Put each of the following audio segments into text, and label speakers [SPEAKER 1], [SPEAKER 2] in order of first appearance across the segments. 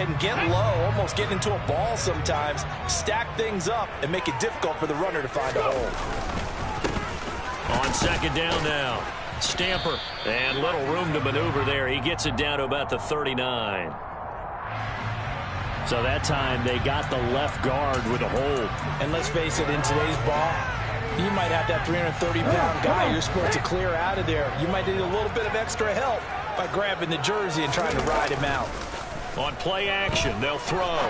[SPEAKER 1] ahead and get low, almost get into a ball sometimes, stack things up, and make it difficult for the runner to find a hole.
[SPEAKER 2] On second down now, Stamper, and little room to maneuver there. He gets it down to about the 39. So that time they got the left guard with a hold.
[SPEAKER 1] And let's face it, in today's ball, you might have that 330-pound guy you're supposed to clear out of there. You might need a little bit of extra help by grabbing the jersey and trying to ride him out. On play action, they'll throw.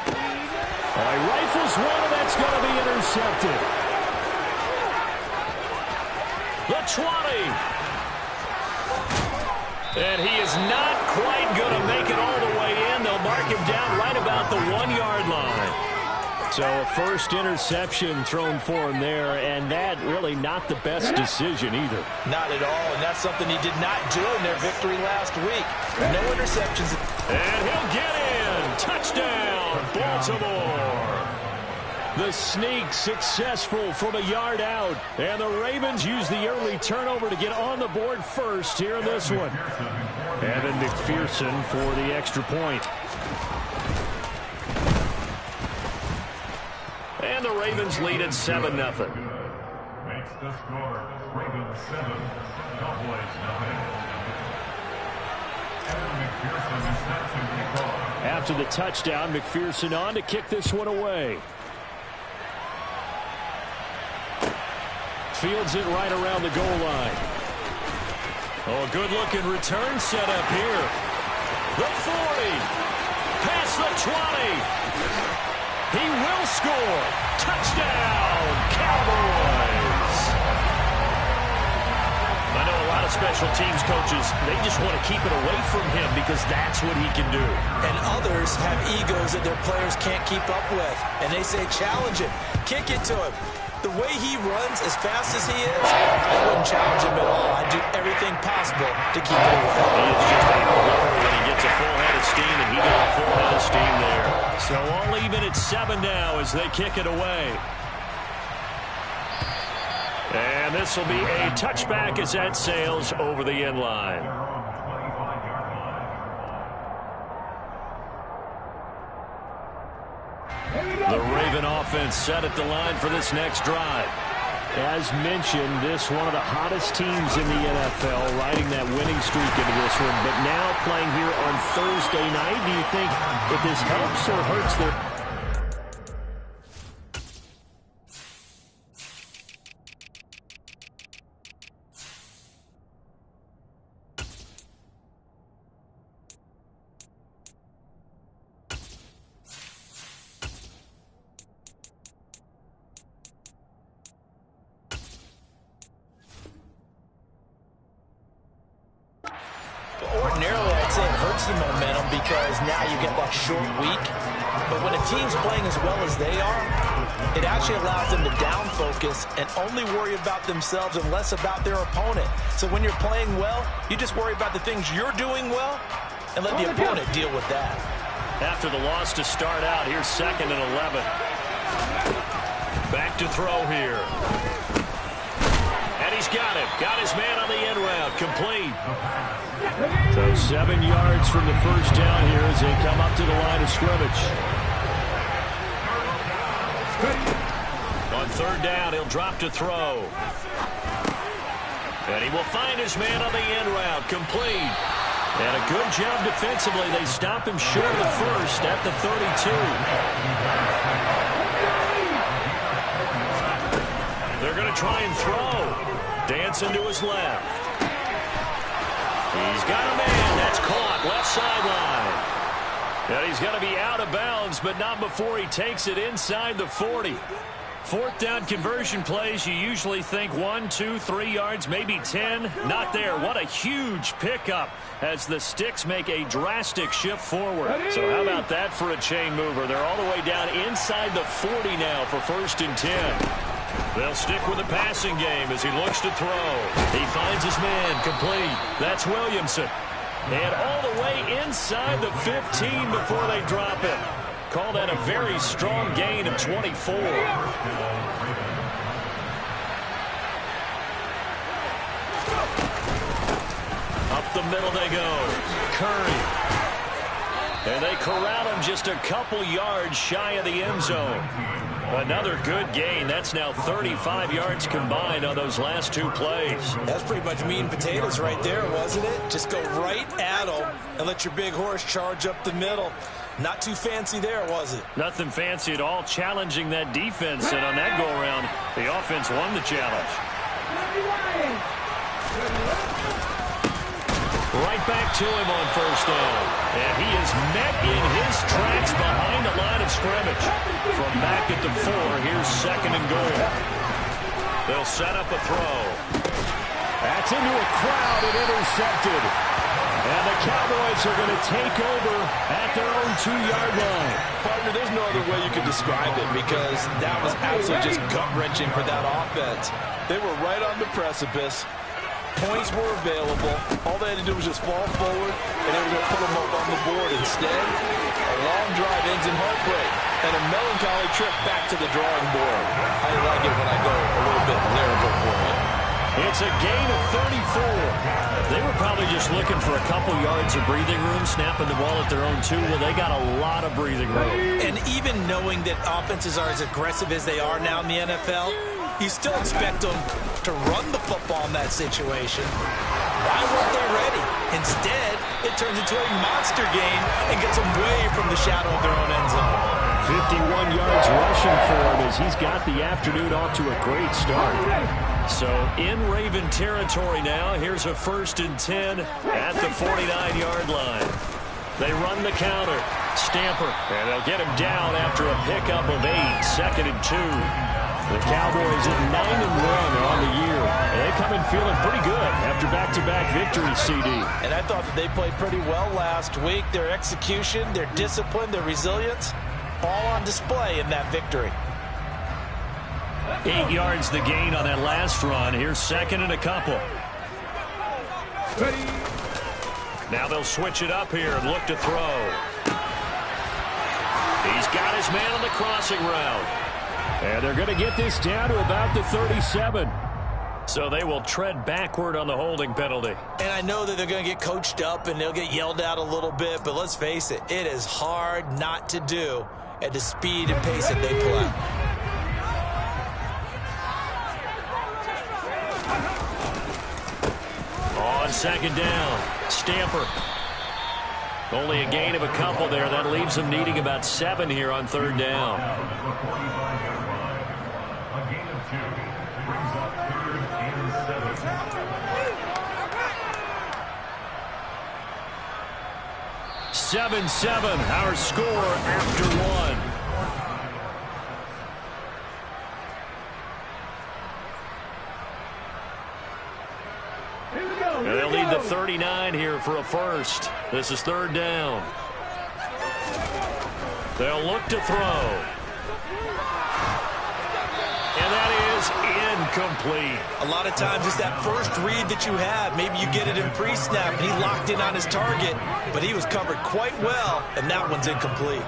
[SPEAKER 2] He rifles one, and that's going to be intercepted. The 20. And he is not quite going to make it all the way in. They'll mark him down right about the 1-yard line. So a first interception thrown for him there, and that really not the best decision either.
[SPEAKER 1] Not at all, and that's something he did not do in their victory last week. No interceptions.
[SPEAKER 2] And he'll get in. Touchdown, Baltimore. The sneak successful from a yard out, and the Ravens use the early turnover to get on the board first here in this one. Evan McPherson for the extra point. And the Ravens lead at 7-0.
[SPEAKER 3] Makes the score Ravens 7, Cowboys 9.
[SPEAKER 2] After the touchdown, McPherson on to kick this one away. Fields it right around the goal line. Oh, a good-looking return set up here. The 40. Past the 20. He will score. Touchdown, Cowboys. I know a lot of special teams coaches, they just want to keep it away from him because that's what he can do.
[SPEAKER 1] And others have egos that their players can't keep up with. And they say, challenge him. Kick it to him. The way he runs as fast as he is, I wouldn't challenge him at all. I'd do everything possible to keep it away.
[SPEAKER 2] He is just a blower when he gets a full head of steam, and he got a full head of steam there. So all even at 7 now as they kick it away. And this will be a touchback as that sails over the end line. The Raven offense set at the line for this next drive. As mentioned, this one of the hottest teams in the NFL, riding that winning streak into this one. But now playing here on Thursday night, do you think that this helps or hurts their...
[SPEAKER 1] Ordinarily, I'd say it hurts the momentum because now you get that short week. But when a team's playing as well as they are, it actually allows them to down focus and only worry about themselves and less about their opponent. So when you're playing well, you just worry about the things you're doing well and let the opponent deal with that.
[SPEAKER 2] After the loss to start out, here's 2nd and 11. Back to throw here. And he's got him. Got his man on the end route. Complete. So 7 yards from the first down here as they come up to the line of scrimmage. On 3rd down, he'll drop to throw. And he will find his man on the end route. Complete. And a good job defensively. They stop him short of the first at the 32. They're going to try and throw. Dancing to his left. He's got a man. That's caught. Left sideline. And he's going to be out of bounds, but not before he takes it inside the 40. 4th down conversion plays, you usually think 1, 2, 3 yards, maybe 10. Not there. What a huge pickup as the Sticks make a drastic shift forward. So how about that for a chain mover? They're all the way down inside the 40 now for 1st and 10. They'll stick with the passing game as he looks to throw. He finds his man. Complete. That's Williamson. And all the way inside the 15 before they drop it. Call that a very strong gain of 24. Up the middle they go. Curry. And they corral him just a couple yards shy of the end zone. Another good gain. That's now 35 yards combined on those last two plays.
[SPEAKER 1] That's pretty much meat and potatoes right there, wasn't it? Just go right at them and let your big horse charge up the middle. Not too fancy there, was it?
[SPEAKER 2] Nothing fancy at all, challenging that defense. And on that go-around, the offense won the challenge. Right back to him on first down. And he is met in his tracks behind the line of scrimmage. From back at the 4, here's second and goal. They'll set up a throw.
[SPEAKER 4] That's into a crowd and intercepted. And the Cowboys are going to take over at their own 2-yard line.
[SPEAKER 1] Partner, there's no other way you could describe it because that was absolutely just gut-wrenching for that offense. They were right on the precipice. Points were available. All they had to do was just fall forward, and they were going to put them up on the board. Instead, a long drive ends in heartbreak and a melancholy trip back to the drawing board. I like it when I go a little bit lyrical for you.
[SPEAKER 2] It's a gain of 34. They were probably just looking for a couple yards of breathing room, snapping the ball at their own 2. Well, they got a lot of breathing room.
[SPEAKER 1] And even knowing that offenses are as aggressive as they are now in the NFL, you still expect them to run the football in that situation. Why weren't they ready? Instead, it turns into a monster game and gets them way from the shadow of their own end zone.
[SPEAKER 2] 51 yards rushing for him as he's got the afternoon off to a great start. So in Raven territory now, here's a 1st and 10 at the 49-yard line. They run the counter. Stamper, and they'll get him down after a pickup of 8, 2nd and 2. The Cowboys at 9-1 on the year. And they come in feeling pretty good after back-to-back victories, CD.
[SPEAKER 1] And I thought that they played pretty well last week. Their execution, their discipline, their resilience, all on display in that victory.
[SPEAKER 2] 8 yards the gain on that last run. Here's 2nd and a couple. Now they'll switch it up here and look to throw. He's got his man on the crossing route. And they're going to get this down to about the 37. So they will tread backward on the holding penalty.
[SPEAKER 1] And I know that they're going to get coached up and they'll get yelled at a little bit, but let's face it, it is hard not to do at the speed and pace that they play.
[SPEAKER 2] On 2nd down, Stamper. Only a gain of a couple there. That leaves them needing about 7 here on 3rd down.
[SPEAKER 3] A gain of 2 brings up 3rd and 7.
[SPEAKER 2] 7-7, our score after 1. And they'll need the 39 here for a first. This is 3rd down. They'll look to throw. And that is incomplete.
[SPEAKER 1] A lot of times it's that first read that you have. Maybe you get it in pre-snap and he locked in on his target, but he was covered quite well, and that one's incomplete.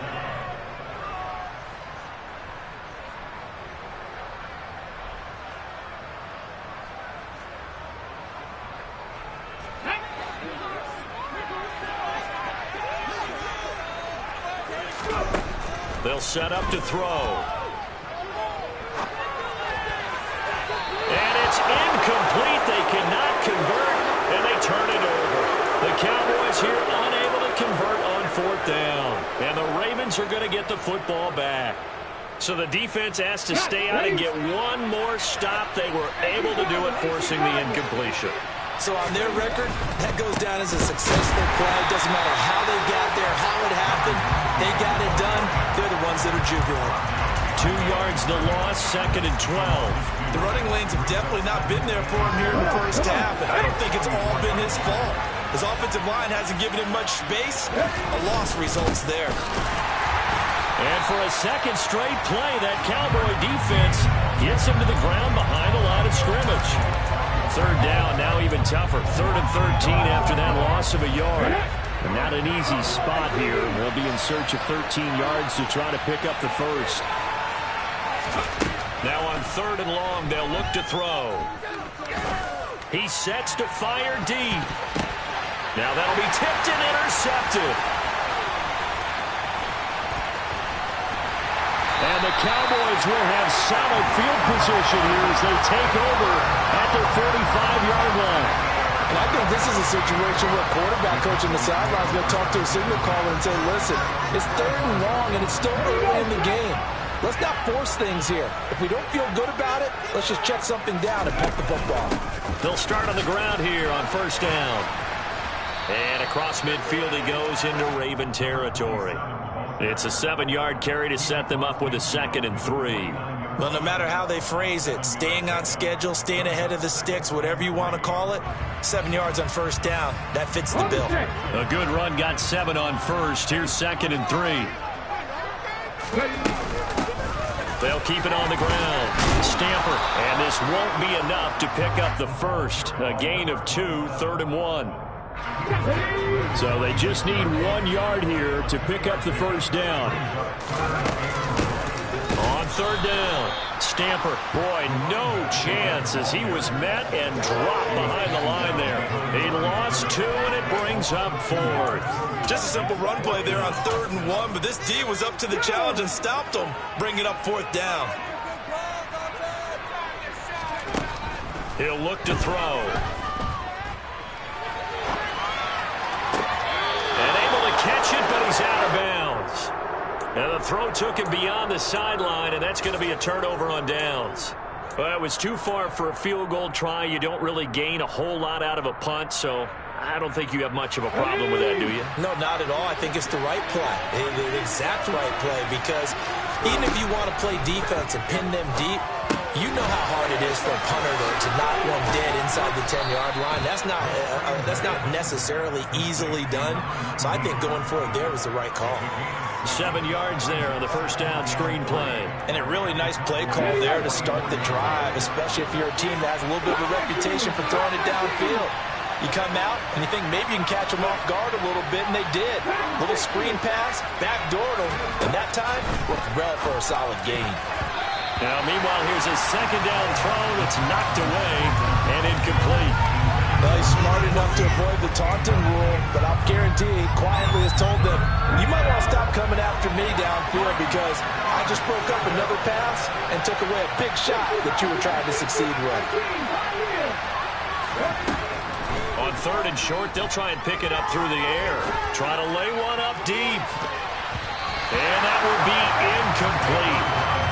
[SPEAKER 2] They'll set up to throw. And it's incomplete. They cannot convert, and they turn it over. The Cowboys here unable to convert on 4th down. And the Ravens are going to get the football back. So the defense has to stay out and get one more stop. They were able to do it, forcing the incompletion.
[SPEAKER 1] So on their record, that goes down as a successful play. Doesn't matter how they got there, how it happened. They got it done. They're the ones that are jubilant.
[SPEAKER 2] 2 yards the loss, 2nd and 12.
[SPEAKER 1] The running lanes have definitely not been there for him here in the first half, and I don't think it's all been his fault. His offensive line hasn't given him much space. A loss results there.
[SPEAKER 2] And for a second straight play, that Cowboy defense gets him to the ground behind the line of scrimmage. 3rd down, now even tougher. 3rd and 13 after that loss of a yard. And not an easy spot here. They'll be in search of 13 yards to try to pick up the first. Now on 3rd and long, they'll look to throw. He sets to fire deep. Now that'll be tipped and intercepted.
[SPEAKER 4] And the Cowboys will have solid field position here as they take over at their 45-yard line.
[SPEAKER 1] And I think this is a situation where quarterback coach on the sideline is going to talk to a signal caller and say, listen, it's 3rd and long and it's still early in the game. Let's not force things here. If we don't feel good about it, let's just check something down and punt the football.
[SPEAKER 2] They'll start on the ground here on 1st down. And across midfield he goes into Raven territory. It's a 7-yard carry to set them up with a 2nd and 3.
[SPEAKER 1] Well, no matter how they phrase it, staying on schedule, staying ahead of the sticks, whatever you want to call it, 7 yards on 1st down, that fits the bill.
[SPEAKER 2] A good run got 7 on 1st. Here's 2nd and 3. They'll keep it on the ground. Stamper, and this won't be enough to pick up the 1st. A gain of 2, 3rd and 1. So they just need 1 yard here to pick up the 1st down. On 3rd down, Stamper, boy, no chance as he was met and dropped behind the line there. He lost 2, and it brings up 4th.
[SPEAKER 1] Just a simple run play there on 3rd and 1, but this D was up to the challenge and stopped him, bringing up 4th down.
[SPEAKER 2] He'll look to throw. And able to catch it, but he's out of bounds. And the throw took him beyond the sideline, and that's going to be a turnover on downs. Well, it was too far for a field goal try. You don't really gain a whole lot out of a punt, so I don't think you have much of a problem with that, do you?
[SPEAKER 1] No, not at all. I think it's the right play, the exact right play, because even if you want to play defense and pin them deep, you know how hard it is for a punter to knock one dead inside the 10-yard line. That's not necessarily easily done. So I think going for it there was the right call.
[SPEAKER 2] 7 yards there on the 1st down screen play.
[SPEAKER 1] And a really nice play call there to start the drive, especially if you're a team that has a little bit of a reputation for throwing it downfield. You come out and you think maybe you can catch them off guard a little bit, and they did. Little screen pass, backdoored them, and that time worked well for a solid gain.
[SPEAKER 2] Now, meanwhile, here's a 2nd down throw that's knocked away and incomplete.
[SPEAKER 1] Well, he's smart enough to avoid the taunting rule, but I'll guarantee he quietly has told them, you might want to stop coming after me downfield because I just broke up another pass and took away a big shot that you were trying to succeed with.
[SPEAKER 2] On 3rd and short, they'll try and pick it up through the air. Try to lay one up deep. And that will be incomplete.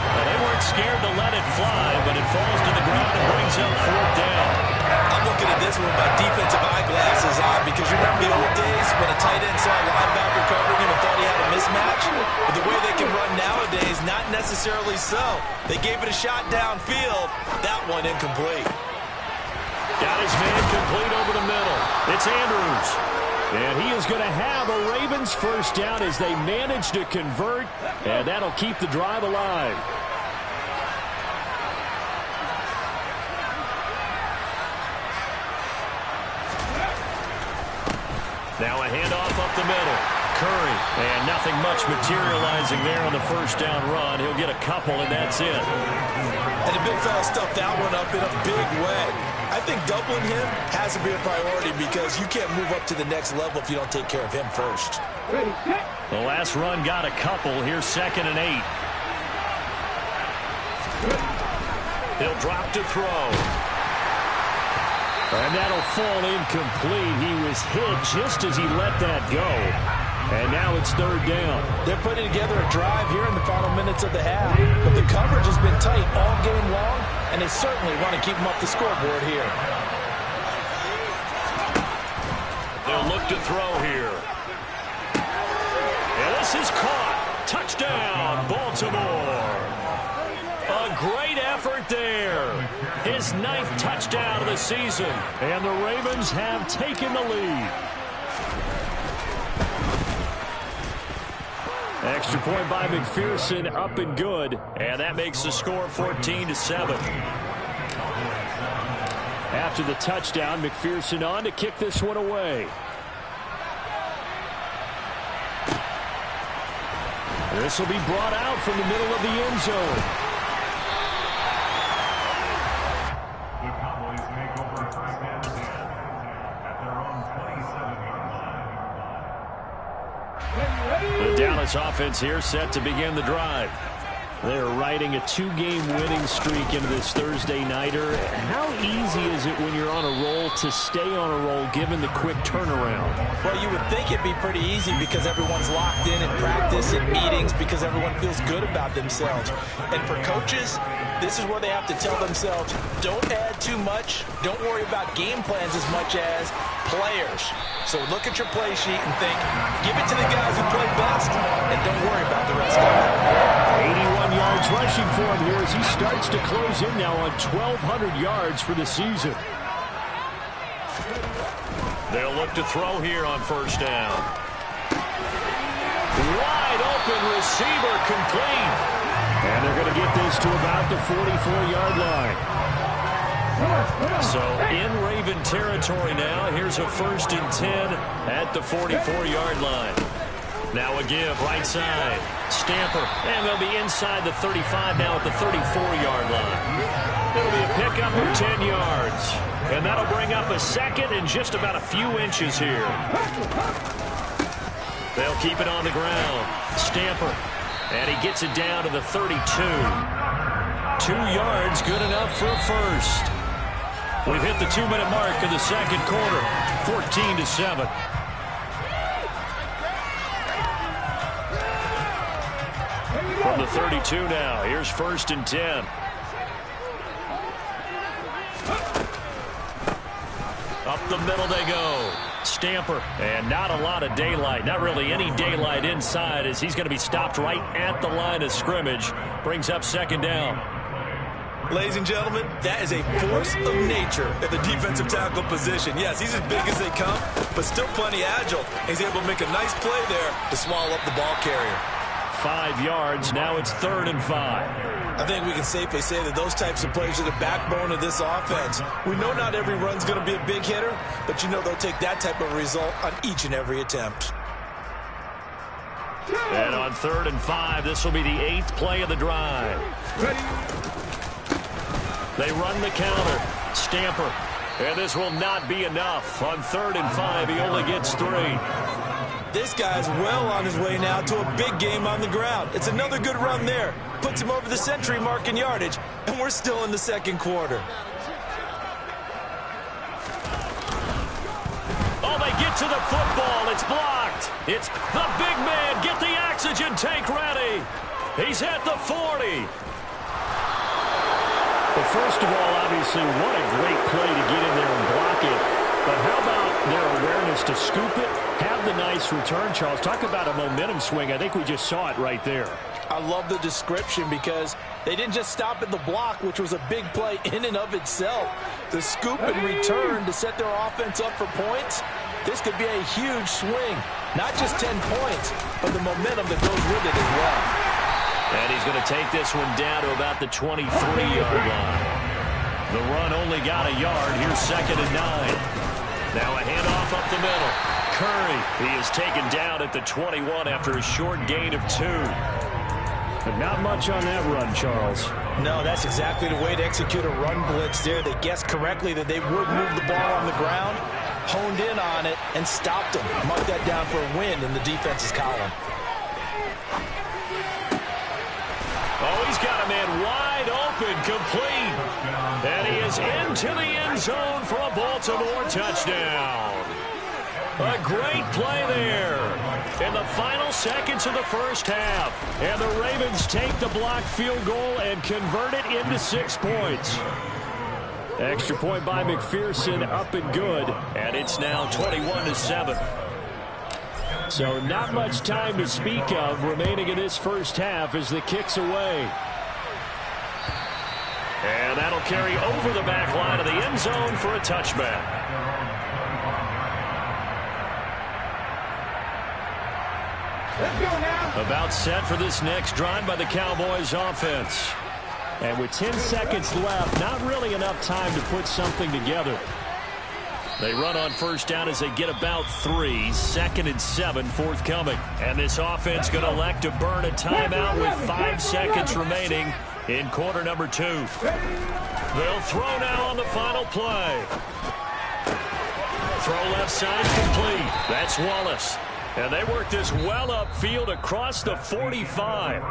[SPEAKER 2] Well, they weren't scared to let it fly, but it falls to the ground and brings up 4th down.
[SPEAKER 1] I'm looking at this with my defensive eyeglasses on because you remember the old days when a tight end saw a linebacker covering him and thought he had a mismatch? But the way they can run nowadays, not necessarily so. They gave it a shot downfield. That one incomplete.
[SPEAKER 2] Got his man complete over the middle. It's Andrews. And he is going to have a Ravens 1st down as they manage to convert, and that'll keep the drive alive. Now a handoff up the middle. Curry, and nothing much materializing there on the 1st down run. He'll get a couple, and that's it.
[SPEAKER 1] And the big fella stuffed that one up in a big way. I think doubling him has to be a priority because you can't move up to the next level if you don't take care of him first.
[SPEAKER 2] The last run got a couple. Here's 2nd and 8. He'll drop to throw. And that'll fall incomplete. He was hit just as he let that go. And now it's 3rd down.
[SPEAKER 1] They're putting together a drive here in the final minutes of the half. But the coverage has been tight all game long, and they certainly want to keep them up the scoreboard here.
[SPEAKER 2] They'll look to throw here. And this is caught. Touchdown, Baltimore. A great effort there. His 9th touchdown of the season. And the Ravens have taken the lead. Extra point by McPherson, up and good. And that makes the score 14-7. After the touchdown, McPherson on to kick this one away. This will be brought out from the middle of the end zone.
[SPEAKER 3] The Cowboys take over 1st and 10 at their own 27-yard line.
[SPEAKER 2] The Dallas offense here set to begin the drive.
[SPEAKER 4] They're riding a 2-game winning streak into this Thursday nighter. How easy is it when you're on a roll to stay on a roll given the quick turnaround?
[SPEAKER 1] Well, you would think it'd be pretty easy because everyone's locked in practice and meetings because everyone feels good about themselves. And for coaches, this is where they have to tell themselves, don't add too much. Don't worry about game plans as much as players. So look at your play sheet and think, give it to the guys who play best and don't worry about the rest of it.
[SPEAKER 4] 81 yards rushing for him here as he starts to close in now on 1,200 yards for the season.
[SPEAKER 2] They'll look to throw here on first down. Wide open receiver complete.
[SPEAKER 4] And they're going to get this to about the 44-yard line.
[SPEAKER 2] So in Raven territory now. Here's a 1st and 10 at the 44-yard line. Now a give right side. Stamper. And they'll be inside the 35 now at the 34-yard line. It'll be a pickup of 10 yards. And that'll bring up a second and just about a few inches here. They'll keep it on the ground. Stamper. And he gets it down to the 32. 2 yards, good enough for a first. We've hit the 2-minute mark of the second quarter. 14-7. From the 32 now. Here's 1st and 10. Up the middle they go. Stamper. And not a lot of daylight. Not really any daylight inside as he's going to be stopped right at the line of scrimmage. Brings up 2nd down.
[SPEAKER 1] Ladies and gentlemen, that is a force of nature at the defensive tackle position. Yes, he's as big as they come, but still plenty agile. He's able to make a nice play there to swallow up the ball carrier.
[SPEAKER 2] 5 yards. Now it's 3rd and 5.
[SPEAKER 1] I think we can safely say that those types of plays are the backbone of this offense. We know not every run's going to be a big hitter, but you know they'll take that type of result on each and every attempt.
[SPEAKER 2] And on 3rd and 5, this will be the 8th play of the drive.
[SPEAKER 1] Ready.
[SPEAKER 2] They run the counter. Stamper. And this will not be enough. On 3rd and 5, he only gets 3.
[SPEAKER 1] This guy's well on his way now to a big game on the ground. It's another good run there. Puts him over the century mark in yardage, and we're still in the second quarter.
[SPEAKER 2] Oh, they get to the football. It's blocked. It's the big man. Get the oxygen tank ready. He's at the 40.
[SPEAKER 4] Well, first of all, obviously, what a great play to get in there and block it. But how about their awareness to scoop it, have the nice return, Charles? Talk about a momentum swing. I think we just saw it right there.
[SPEAKER 1] I love the description because they didn't just stop at the block, which was a big play in and of itself. The scoop and return to set their offense up for points, this could be a huge swing. Not just 10 points, but the momentum that goes with it as well.
[SPEAKER 2] And he's going to take this one down to about the 23-yard line. The run only got a yard. Here's 2nd and 9. Now a handoff up the middle. Curry, he is taken down at the 21 after a short gain of 2.
[SPEAKER 4] But not much on that run, Charles.
[SPEAKER 1] No, that's exactly the way to execute a run blitz there. They guessed correctly that they would move the ball on the ground, honed in on it, and stopped them. Mark that down for a win in the defense's column.
[SPEAKER 2] Oh, he's got a man wide open, complete. And he is into the end zone for a Baltimore touchdown. A great play there in the final seconds of the first half. And the Ravens take the blocked field goal and convert it into 6 points. Extra point by McPherson, up and good. And it's now 21-7.
[SPEAKER 4] So not much time to speak of remaining in this first half as the kick's away.
[SPEAKER 2] And that'll carry over the back line of the end zone for a touchback. About set for this next drive by the Cowboys offense.
[SPEAKER 4] And with 10 seconds left, not really enough time to put something together.
[SPEAKER 2] They run on first down as they get about 3. 2nd and 7 forthcoming. And this offense going to elect to burn a timeout with 5 seconds remaining in quarter number 2. They'll throw now on the final play. Throw left side complete. That's Wallace. And they work this well upfield across the 45.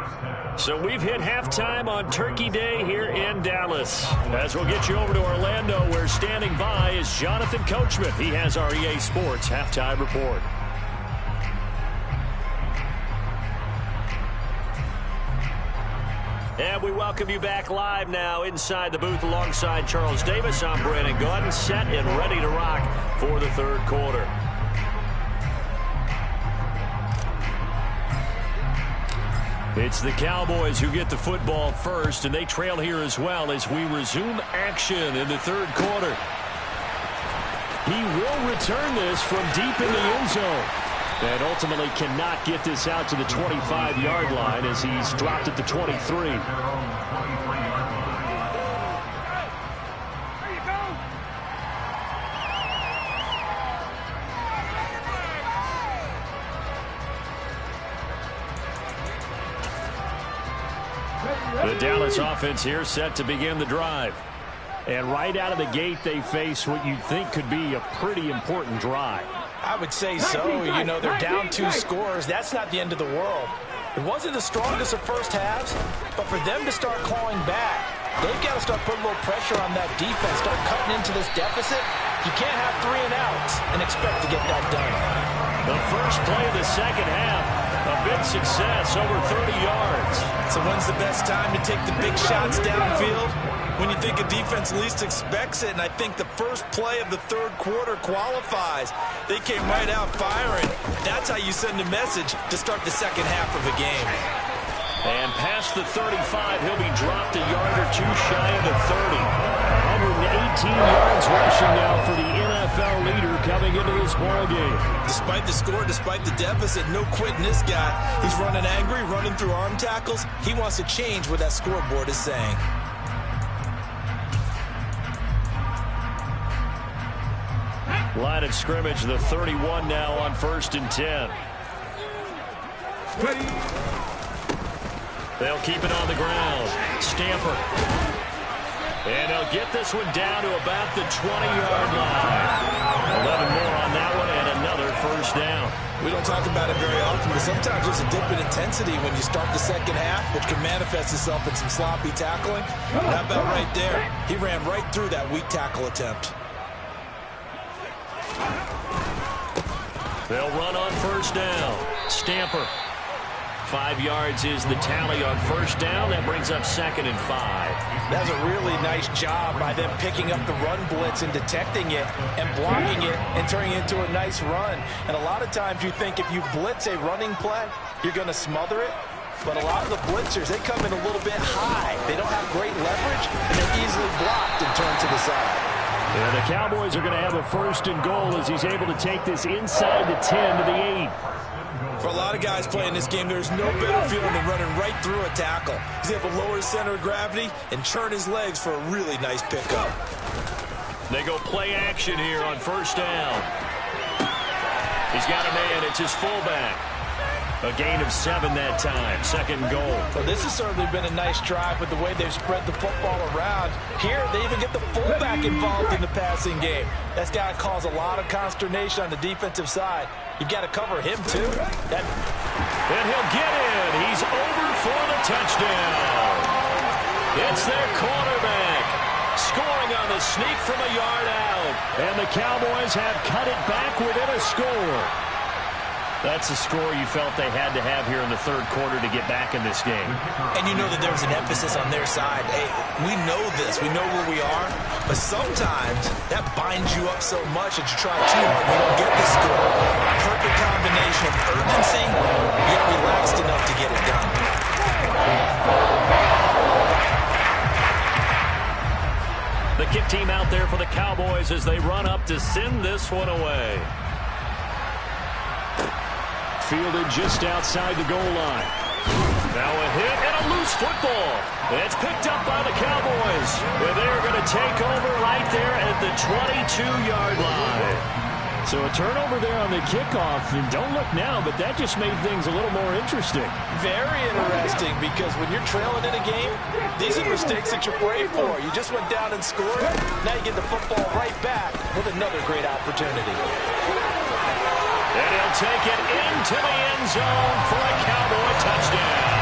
[SPEAKER 2] So we've hit halftime on Turkey Day here in Dallas. As we'll get you over to Orlando, where standing by is Jonathan Coachman. He has our EA Sports halftime report. And we welcome you back live now inside the booth alongside Charles Davis. I'm Brandon Gaudin, set and ready to rock for the third quarter. It's the Cowboys who get the football first, and they trail here as well as we resume action in the third quarter. He will return this from deep in the end zone. And ultimately cannot get this out to the 25-yard line as he's dropped at the 23. The Dallas offense here set to begin the drive. And right out of the gate, they face what you'd think could be a pretty important drive.
[SPEAKER 1] I would say so. You know, they're down 2 scores. That's not the end of the world. It wasn't the strongest of first halves, but for them to start clawing back, they've got to start putting a little pressure on that defense, start cutting into this deficit. You can't have 3 and outs and expect to get that done.
[SPEAKER 2] The first play of the second half, a big success, over 30 yards.
[SPEAKER 1] So when's the best time to take the big shots downfield? When you think a defense least expects it, and I think the first play of the third quarter qualifies. They came right out firing. That's how you send a message to start the second half of a game.
[SPEAKER 2] And past the 35, he'll be dropped a yard or 2 shy of the 30. 118 yards rushing now for the NFL leader coming into this ball game.
[SPEAKER 1] Despite the score, despite the deficit, no quitting this guy. He's running angry, running through arm tackles. He wants to change what that scoreboard is saying.
[SPEAKER 2] Line of scrimmage, the 31 now on 1st and 10. They'll keep it on the ground. Stamper. And they'll get this one down to about the 20-yard line. 11 more on that one and another first down.
[SPEAKER 1] We don't talk about it very often, but sometimes there's a dip in intensity when you start the second half, which can manifest itself in some sloppy tackling. And how about right there? He ran right through that weak tackle attempt.
[SPEAKER 2] They'll run on first down. Stamper. 5 yards is the tally on first down. That brings up 2nd and 5.
[SPEAKER 1] That's a really nice job by them picking up the run blitz and detecting it and blocking it and turning it into a nice run. And a lot of times you think if you blitz a running play, you're going to smother it. But a lot of the blitzers, they come in a little bit high. They don't have great leverage, and they're easily blocked and turned to the side.
[SPEAKER 2] And the Cowboys are going to have a 1st and goal as he's able to take this inside the 10 to the 8.
[SPEAKER 1] For a lot of guys playing this game, there's no better feeling than running right through a tackle. He's able to lower his center of gravity and churn his legs for a really nice pickup.
[SPEAKER 2] They go play action here on first down. He's got a man. It's his fullback. A gain of 7 that time. 2nd and goal.
[SPEAKER 1] Well, this has certainly been a nice drive with the way they've spread the football around. Here, they even get the fullback involved in the passing game. That's got to cause a lot of consternation on the defensive side. You've got to cover him, too.
[SPEAKER 2] And he'll get in. He's over for the touchdown. It's their quarterback. Scoring on the sneak from a yard out. And the Cowboys have cut it back within a score. That's a score you felt they had to have here in the third quarter to get back in this game.
[SPEAKER 1] And you know that there was an emphasis on their side. Hey, we know this. We know where we are. But sometimes that binds you up so much that you try too hard and you don't get the score. Perfect combination of urgency, yet relaxed enough to get it done.
[SPEAKER 2] The kick team out there for the Cowboys as they run up to send this one away. Fielded just outside the goal line. Now a hit and a loose football. It's picked up by the Cowboys. And they're going to take over right there at the 22-yard line. So a turnover there on the kickoff. And don't look now, but that just made things a little more interesting.
[SPEAKER 1] Very interesting, because when you're trailing in a game, these are mistakes that you pray for. You just went down and scored. Now you get the football right back with another great opportunity.
[SPEAKER 2] And he'll take it into the end zone for a Cowboy touchdown.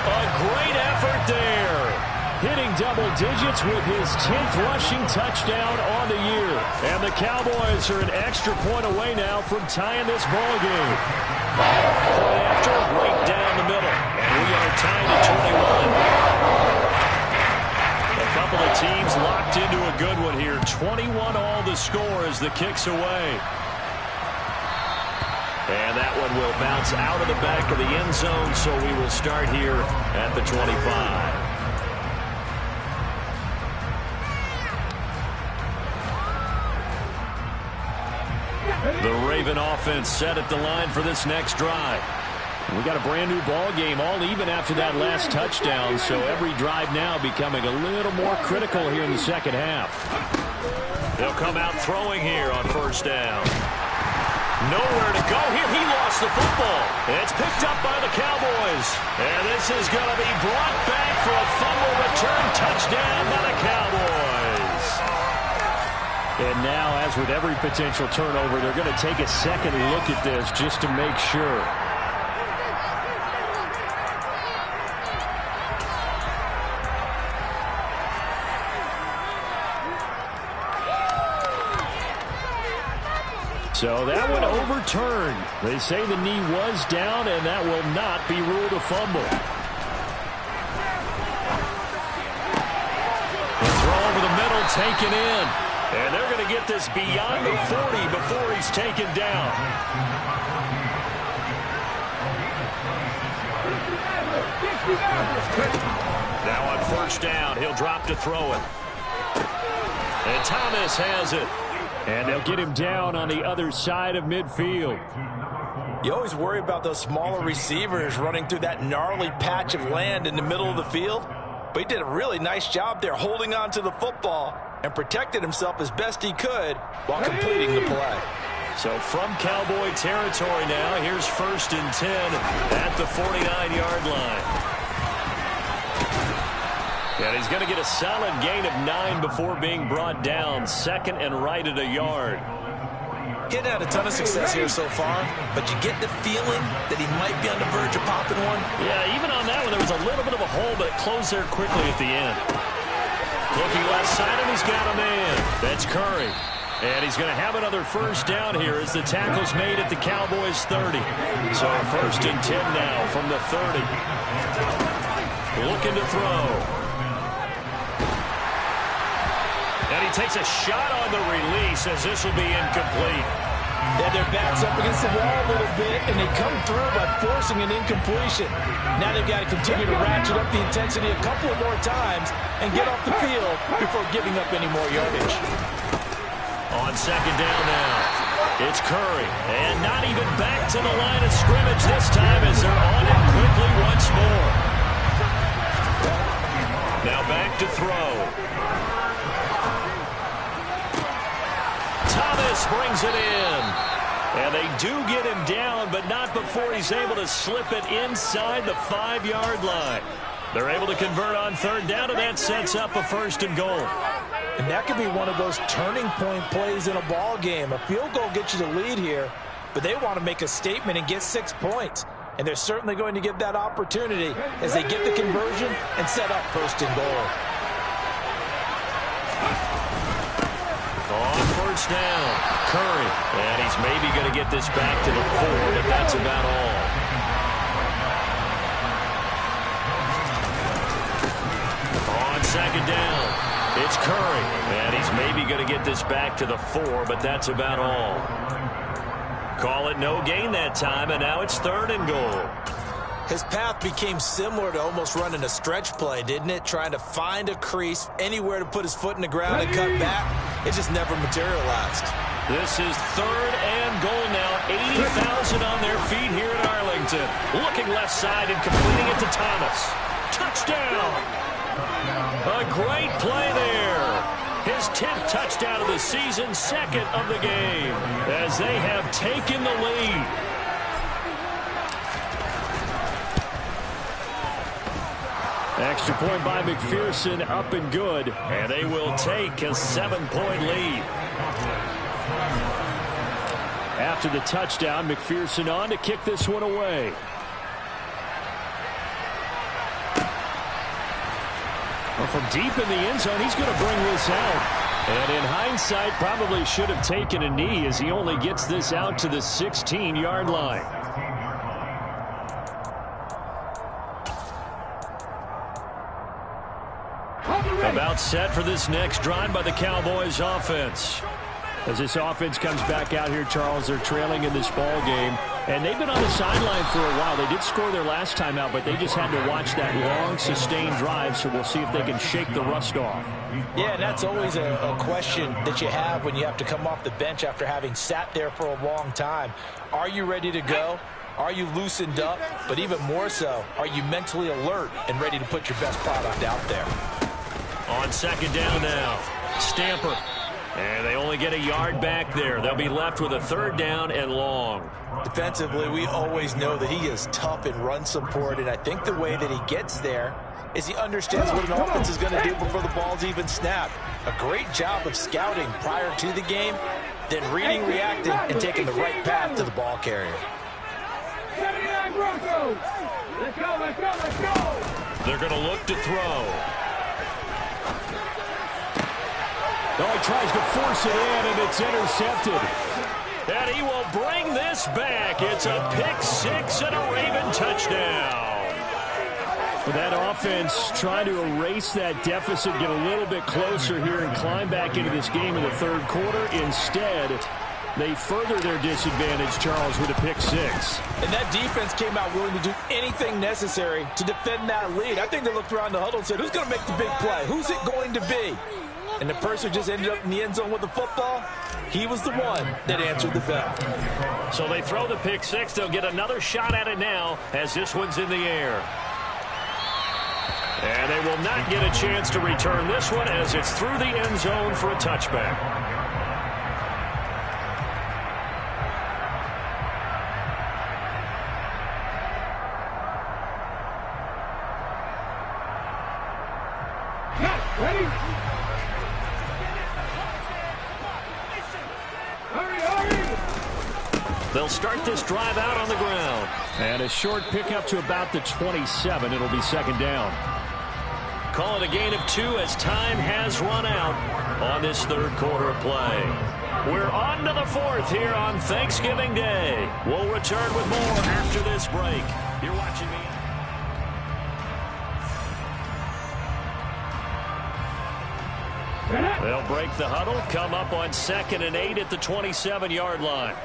[SPEAKER 2] A great effort there.
[SPEAKER 4] Hitting double digits with his 10th rushing touchdown on the year. And the Cowboys are an extra point away now from tying this ball game.
[SPEAKER 2] Point after, right down the middle. And we are tied at 21. A couple of teams locked into a good one here. 21 all the score as the kick's away. And that one will bounce out of the back of the end zone, so we will start here at the 25. The Raven offense set at the line for this next drive. We got a brand new ball game, all even after that last touchdown, so every drive now becoming a little more critical here in the second half. They'll come out throwing here on first down. Nowhere to go here. He lost the football. It's picked up by the Cowboys. And this is going to be brought back for a fumble return touchdown by the Cowboys.
[SPEAKER 4] And now, as with every potential turnover, they're going to take a second look at this just to make sure. So that one overturned. They say the knee was down, and that will not be ruled a fumble.
[SPEAKER 2] The throw over the middle taken in. And they're going to get this beyond the 40 before he's taken down. Now on first down, he'll drop to throw it. And Thomas has it.
[SPEAKER 4] And they'll get him down on the other side of midfield.
[SPEAKER 1] You always worry about those smaller receivers running through that gnarly patch of land in the middle of the field. But he did a really nice job there holding on to the football and protected himself as best he could while completing the play.
[SPEAKER 2] So from Cowboy territory now, here's 1st and 10 at the 49-yard line. And he's going to get a solid gain of 9 before being brought down. 2nd and right at a yard.
[SPEAKER 1] He hadn't had a ton of success here so far, but you get the feeling that he might be on the verge of popping one.
[SPEAKER 2] Yeah, even on that one, there was a little bit of a hole, but it closed there quickly at the end. Looking left side, and he's got a man. That's Curry. And he's going to have another first down here as the tackle's made at the Cowboys' 30. So 1st and 10 now from the 30. Looking to throw. And he takes a shot on the release as this will be incomplete.
[SPEAKER 1] Yeah, their back's up against the wall a little bit, and they come through by forcing an incompletion. Now they've got to continue to ratchet up the intensity a couple of more times and get off the field before giving up any more yardage.
[SPEAKER 2] On 2nd down now, it's Curry. And not even back to the line of scrimmage this time as they're on it quickly once more. Now back to throw. Thomas brings it in. And they do get him down, but not before he's able to slip it inside the 5-yard line. They're able to convert on 3rd down, and that sets up a 1st and goal.
[SPEAKER 1] And that could be one of those turning point plays in a ball game. A field goal gets you the lead here, but they want to make a statement and get 6 points. And they're certainly going to get that opportunity as they get the conversion and set up 1st and goal.
[SPEAKER 2] On 1st down, Curry. And he's maybe going to get this back to the 4, but that's about all. On 2nd down, it's Curry. And he's maybe going to get this back to the 4, but that's about all. Call it no gain that time, and now it's 3rd and goal.
[SPEAKER 1] His path became similar to almost running a stretch play, didn't it? Trying to find a crease, anywhere to put his foot in the ground and cut back. It just never materialized.
[SPEAKER 2] This is 3rd and goal now. 80,000 on their feet here in Arlington. Looking left side and completing it to Thomas. Touchdown! A great play there. His 10th touchdown of the season, 2nd of the game, as they have taken the lead.
[SPEAKER 4] Extra point by McPherson, up and good.
[SPEAKER 2] And they will take a 7-point lead.
[SPEAKER 4] after the touchdown. McPherson on to kick this one away. Well, from deep in the end zone, he's going to bring this out. And in hindsight, probably should have taken a knee as he only gets this out to the 16-yard line. About set for this next drive by the Cowboys offense. As this offense comes back out here, Charles, they're trailing in this ball game. And they've been on the sideline for a while. They did score their last time out, but they just had to watch that long, sustained drive, so we'll see if they can shake the rust off.
[SPEAKER 1] Yeah, and that's always a question that you have when you have to come off the bench after having sat there for a long time. Are you ready to go? Are you loosened up? But even more so, are you mentally alert and ready to put your best product out there?
[SPEAKER 2] On second down now, Stamper. And they only get a yard back there. They'll be left with a third down and long.
[SPEAKER 1] Defensively, we always know that he is tough in run support, and I think the way that he gets there is he understands what an offense is going to do before the ball's even snapped. A great job of scouting prior to the game, then reading, reacting, and taking the right path to the ball carrier.
[SPEAKER 5] 79 Broncos! Let's go, let's go, let's go!
[SPEAKER 2] They're going to look to throw.
[SPEAKER 4] Oh, he tries to force it in, and it's intercepted.
[SPEAKER 2] And he will bring this back. It's a pick six and a Raven touchdown.
[SPEAKER 4] That offense trying to erase that deficit, get a little bit closer here, and climb back into this game in the third quarter. Instead, they further their disadvantage, Charles, with a pick six.
[SPEAKER 1] And that defense came out willing to do anything necessary to defend that lead. I think they looked around the huddle and said, who's going to make the big play? Who's it going to be? And the person who just ended up in the end zone with the football, he was the one that answered the bell.
[SPEAKER 2] So they throw the pick six. They'll get another shot at it now as this one's in the air. And they will not get a chance to return this one as it's through the end zone for a touchback.
[SPEAKER 5] Ready?
[SPEAKER 2] They'll start this drive out on the ground.
[SPEAKER 4] And a short pickup to about the 27. It'll be second down.
[SPEAKER 2] Call it a gain of 2 as time has run out on this third quarter of play. We're on to the fourth here on Thanksgiving Day. We'll return with more after this break. You're watching me. They'll break the huddle, come up on 2nd and 8 at the 27-yard line.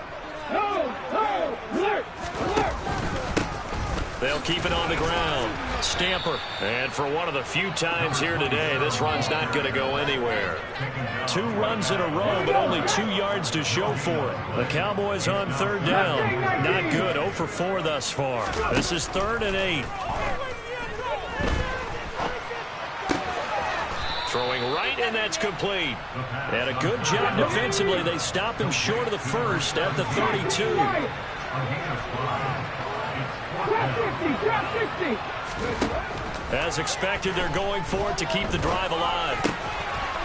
[SPEAKER 2] They'll keep it on the ground. Stamper. And for one of the few times here today, this run's not going to go anywhere. 2 runs in a row, but only 2 yards to show for it. The Cowboys on third down. Not good. 0 for 4 thus far. This is 3rd and 8. Throwing right, and that's complete. And a good job defensively. They stop him short of the first at the 32. As expected, they're going for it to keep the drive alive.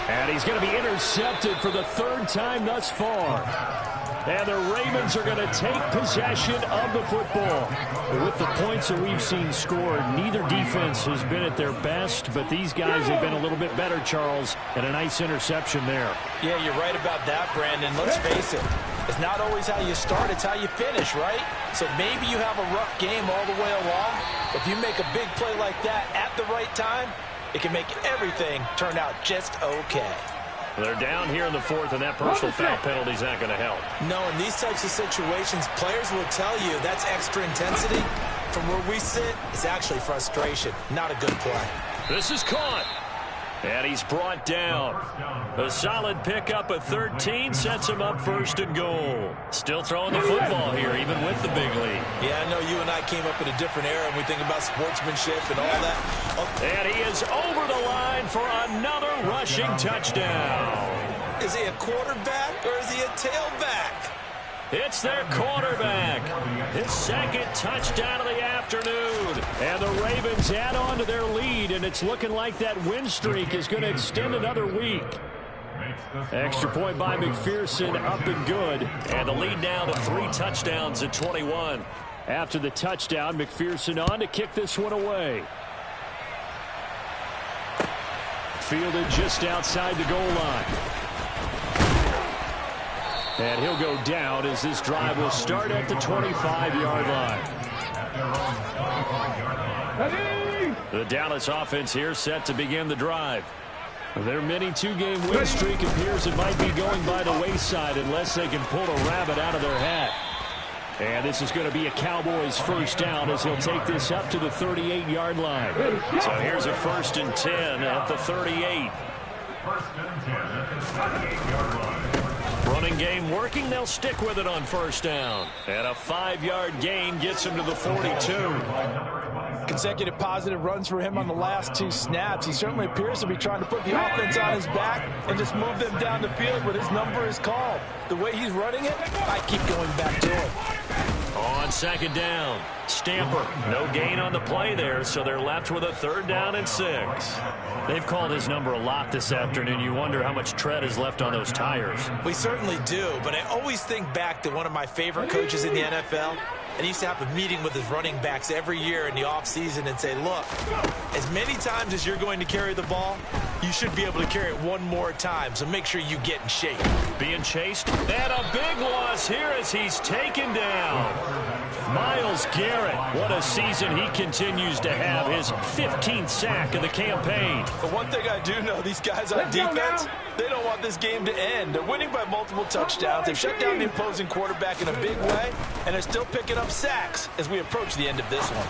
[SPEAKER 4] And he's going to be intercepted for the 3rd time thus far. And the Ravens are going to take possession of the football. With the points that we've seen scored, neither defense has been at their best, but these guys have been a little bit better, Charles, and a nice interception there.
[SPEAKER 1] Yeah, you're right about that, Brandon. Let's face it. It's not always how you start, it's how you finish, right? So maybe you have a rough game all the way along. If you make a big play like that at the right time, it can make everything turn out just okay.
[SPEAKER 2] They're down here in the 4th, and that personal foul penalty is not going to help.
[SPEAKER 1] No, in these types of situations, players will tell you that's extra intensity. From where we sit, it's actually frustration, not a good play.
[SPEAKER 2] This is caught. And he's brought down. A solid pickup at 13 sets him up 1st and goal. Still throwing the football here, even with the big lead.
[SPEAKER 1] Yeah, I know you and I came up in a different era, and we think about sportsmanship and all that. Oh.
[SPEAKER 2] And he is over the line for another rushing touchdown.
[SPEAKER 1] Is he a quarterback or is he a tailback?
[SPEAKER 2] It's their quarterback. His 2nd touchdown of the afternoon.
[SPEAKER 4] And the Ravens add on to their lead, and it's looking like that win streak is going to extend another week. Extra point by McPherson, up and good.
[SPEAKER 2] And the lead now to 3 touchdowns at 21.
[SPEAKER 4] After the touchdown, McPherson on to kick this one away. Fielded just outside the goal line. And he'll go down as this drive will start at the 25-yard line. The Dallas offense here set to begin the drive. Their mini 2-game win streak appears it might be going by the wayside unless they can pull a rabbit out of their hat. And this is going to be a Cowboys first down as he'll take this up to the 38-yard line.
[SPEAKER 2] So here's a 1st and 10 at the 38. Running game working. They'll stick with it on 1st down. And a 5-yard gain gets him to the 42.
[SPEAKER 1] Consecutive positive runs for him on the last 2 snaps. He certainly appears to be trying to put the offense on his back and just move them down the field when his number is called. The way he's running it, I keep going back to him.
[SPEAKER 2] On 2nd down, Stamper. No gain on the play there, so they're left with a 3rd down and 6.
[SPEAKER 4] They've called his number a lot this afternoon. You wonder how much tread is left on those tires.
[SPEAKER 1] We certainly do, but I always think back to one of my favorite coaches in the NFL. And he used to have a meeting with his running backs every year in the offseason and say, look, as many times as you're going to carry the ball, you should be able to carry it one more time, so make sure you get in shape.
[SPEAKER 2] Being chased, and a big loss here as he's taken down.
[SPEAKER 4] Myles Garrett, what a season he continues to have, his 15th sack of the campaign.
[SPEAKER 1] But one thing I do know, these guys on defense, they don't want this game to end. They're winning by multiple touchdowns. They've shut down the opposing quarterback in a big way, and they're still picking up sacks as we approach the end of this one.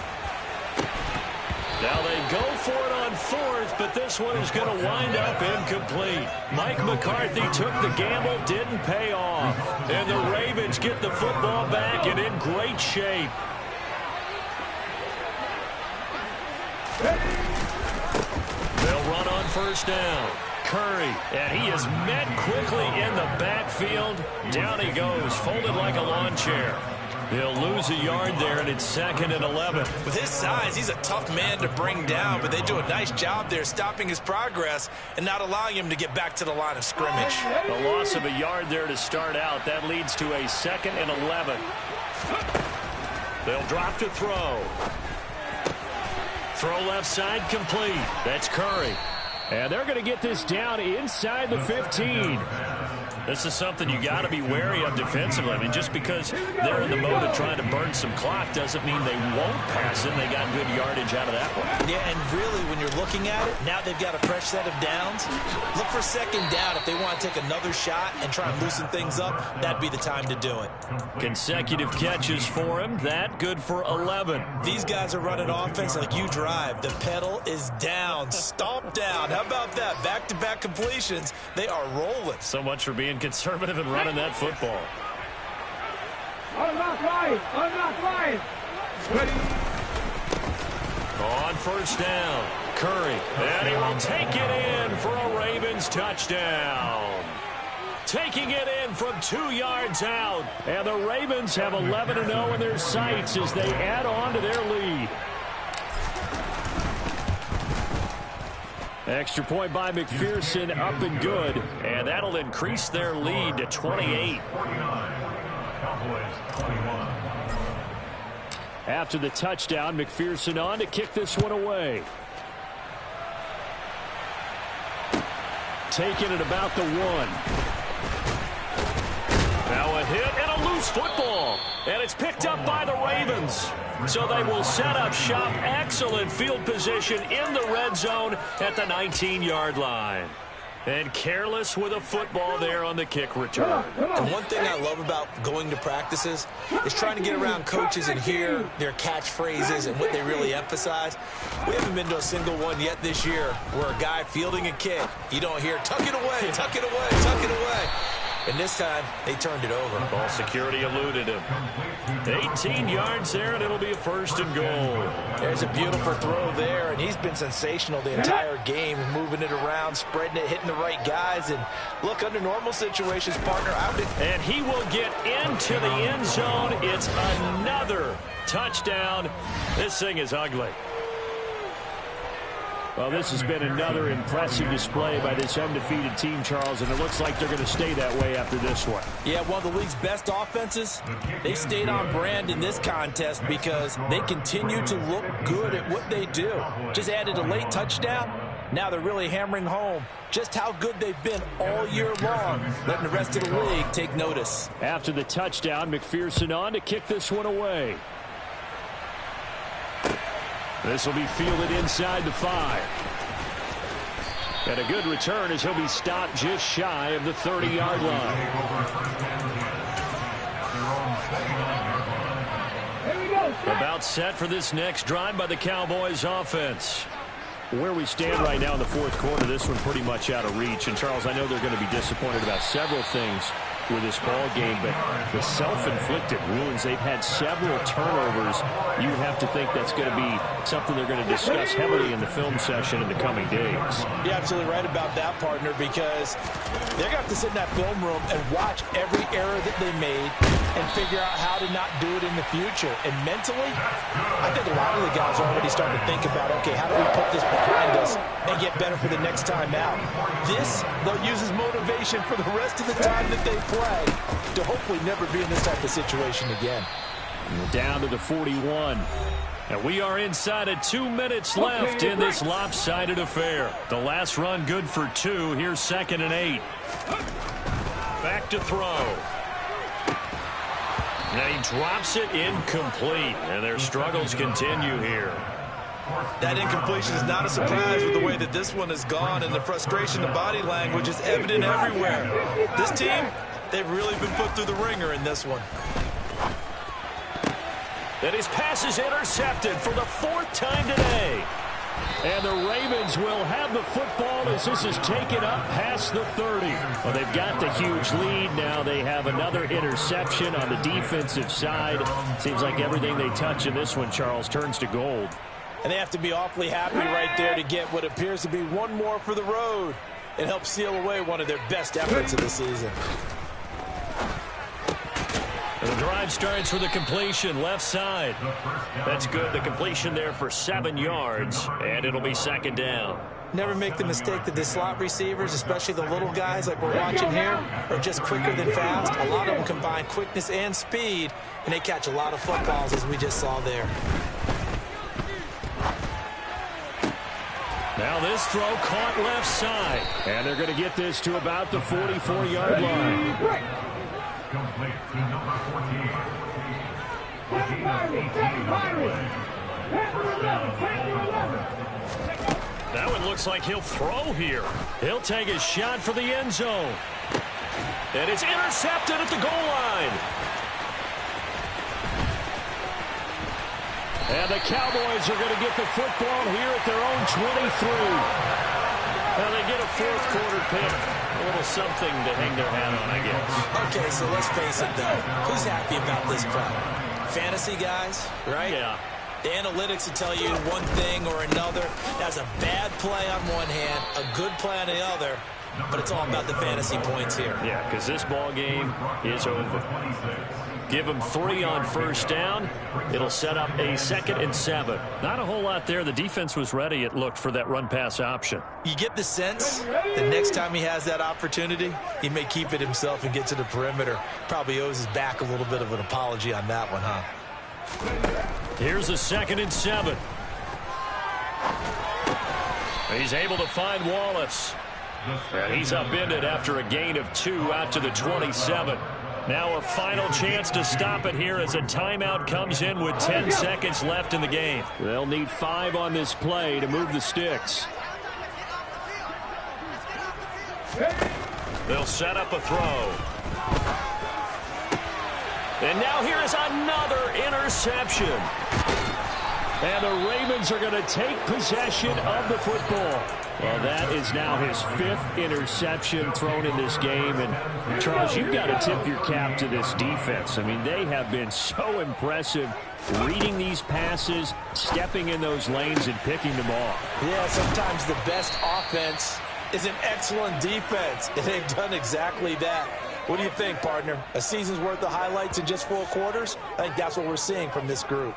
[SPEAKER 2] Now they go for it on 4th, but this one is going to wind up incomplete. Mike McCarthy took the gamble, didn't pay off. And the Ravens get the football back and in great shape. They'll run on 1st down. Curry, and he is met quickly in the backfield. Down he goes, folded like a lawn chair. He'll lose a yard there, and it's 2nd and 11.
[SPEAKER 1] With his size, he's a tough man to bring down, but they do a nice job there stopping his progress and not allowing him to get back to the line of scrimmage.
[SPEAKER 2] The loss of a yard there to start out. That leads to a 2nd and 11. They'll drop to throw. Throw left side complete. That's Curry.
[SPEAKER 4] And they're going to get this down inside the 15.
[SPEAKER 2] This is something you got to be wary of defensively. I mean, just because they're in the mode of trying to burn some clock doesn't mean they won't pass it. They got good yardage out of that one.
[SPEAKER 1] Yeah, and really, when you're looking at it, now they've got a fresh set of downs. Look for 2nd down. If they want to take another shot and try and loosen things up, that'd be the time to do it.
[SPEAKER 2] Consecutive catches for him. That good for 11.
[SPEAKER 1] These guys are running offense like you drive. The pedal is down, stomp down. How about that? Back-to-back completions. They are rolling.
[SPEAKER 2] So much for being conservative and running that football.
[SPEAKER 5] Unlock line! Unlock line!
[SPEAKER 2] On 1st down, Curry. And he will take it in for a Ravens touchdown. Taking it in from 2 yards out.
[SPEAKER 4] And the Ravens have 11-0 in their sights as they add on to their lead. Extra point by McPherson, up and good.
[SPEAKER 2] And that'll increase their lead to 28.
[SPEAKER 4] After the touchdown, McPherson on to kick this one away. Taking it about the 1.
[SPEAKER 2] Now a hit and a loose football. And it's picked up by the Ravens. So they will set up shop. Excellent field position in the red zone at the 19-yard line. And careless with a football there on the kick return.
[SPEAKER 1] And one thing I love about going to practices is trying to get around coaches and hear their catchphrases and what they really emphasize. We haven't been to a single one yet this year where a guy fielding a kick, you don't hear, tuck it away, tuck it away, tuck it away. And this time, they turned it over.
[SPEAKER 2] Ball security eluded him. 18 yards there, and it'll be a 1st and goal.
[SPEAKER 1] There's a beautiful throw there, and he's been sensational the entire game, moving it around, spreading it, hitting the right guys. And look, under normal situations, partner out.
[SPEAKER 2] And he will get into the end zone. It's another touchdown. This thing is ugly.
[SPEAKER 4] Well, this has been another impressive display by this undefeated team, Charles, and it looks like they're going to stay that way after this one.
[SPEAKER 1] Yeah, one of the league's best offenses. They stayed on brand in this contest because they continue to look good at what they do. Just added a late touchdown. Now they're really hammering home just how good they've been all year long, letting the rest of the league take notice.
[SPEAKER 4] After the touchdown, McPherson on to kick this one away. This will be fielded inside the 5. And a good return as he'll be stopped just shy of the 30-yard line. About set for this next drive by the Cowboys offense. Where we stand right now in the fourth quarter, this one pretty much out of reach. And, Charles, I know they're going to be disappointed about several things with this ball game, but the self-inflicted wounds, they've had several turnovers. You have to think that's going to be something they're going to discuss heavily in the film session in the coming days.
[SPEAKER 1] You're absolutely right about that, partner, because they're going to have to sit in that film room and watch every error that they made and figure out how to not do it in the future. And mentally, I think a lot of the guys are already starting to think about, okay, how do we put this behind us and get better for the next time out? This, they'll use as motivation for the rest of the time that they play to hopefully never be in this type of situation again.
[SPEAKER 4] Down to the 41. And we are inside of 2 minutes left in this lopsided affair. The last run good for 2. Here's 2nd and 8. Back to throw. Now he drops it incomplete. And their struggles continue here.
[SPEAKER 1] That incompletion is not a surprise with the way that this one has gone, and the frustration, the body language is evident everywhere. This team, they've really been put through the ringer in this one.
[SPEAKER 4] And his pass is intercepted for the 4th time today. And the Ravens will have the football as this is taken up past the 30. Well, they've got the huge lead. Now they have another interception on the defensive side. Seems like everything they touch in this one, Charles, turns to gold.
[SPEAKER 1] And they have to be awfully happy right there to get what appears to be one more for the road. It helps seal away one of their best efforts of the season.
[SPEAKER 4] And the drive starts with a completion left side. That's good. The completion there for 7 yards. And it'll be 2nd down.
[SPEAKER 1] Never make the mistake that the slot receivers, especially the little guys like we're watching here, are just quicker than fast. A lot of them combine quickness and speed, and they catch a lot of footballs as we just saw there.
[SPEAKER 4] Now this throw caught left side. And they're going to get this to about the 44-yard line.
[SPEAKER 3] Complete to number 14.
[SPEAKER 4] That one looks like he'll throw here. He'll take a shot for the end zone. And it's intercepted at the goal line. And the Cowboys are going to get the football here at their own 23. Well, they get a fourth quarter pick. A little something to hang their hat on, I guess.
[SPEAKER 1] Okay, so let's face it, though. Who's happy about this crowd? Fantasy guys, right?
[SPEAKER 4] Yeah.
[SPEAKER 1] The analytics will tell you one thing or another. That's a bad play on one hand, a good play on the other, but it's all about the fantasy points here.
[SPEAKER 4] Yeah, because this ball game is over. Give them 3 on first down. It'll set up a 2nd and 7. Not a whole lot there. The defense was ready, it looked, for that run-pass option.
[SPEAKER 1] You get the sense that next time he has that opportunity, he may keep it himself and get to the perimeter. Probably owes his back a little bit of an apology on that one, huh?
[SPEAKER 4] Here's a 2nd and 7. He's able to find Wallace. And he's upended after a gain of 2 out to the 27. Now a final chance to stop it here as a timeout comes in with 10 seconds left in the game. They'll need 5 on this play to move the sticks. They'll set up a throw. And now here is another interception. And the Ravens are going to take possession of the football. Well, that is now his 5th interception thrown in this game. And, Charles, you've got to tip your cap to this defense. I mean, they have been so impressive reading these passes, stepping in those lanes, and picking them off.
[SPEAKER 1] Yeah, sometimes the best offense is an excellent defense, and they've done exactly that. What do you think, partner? A season's worth of highlights in just 4 quarters? I think that's what we're seeing from this group.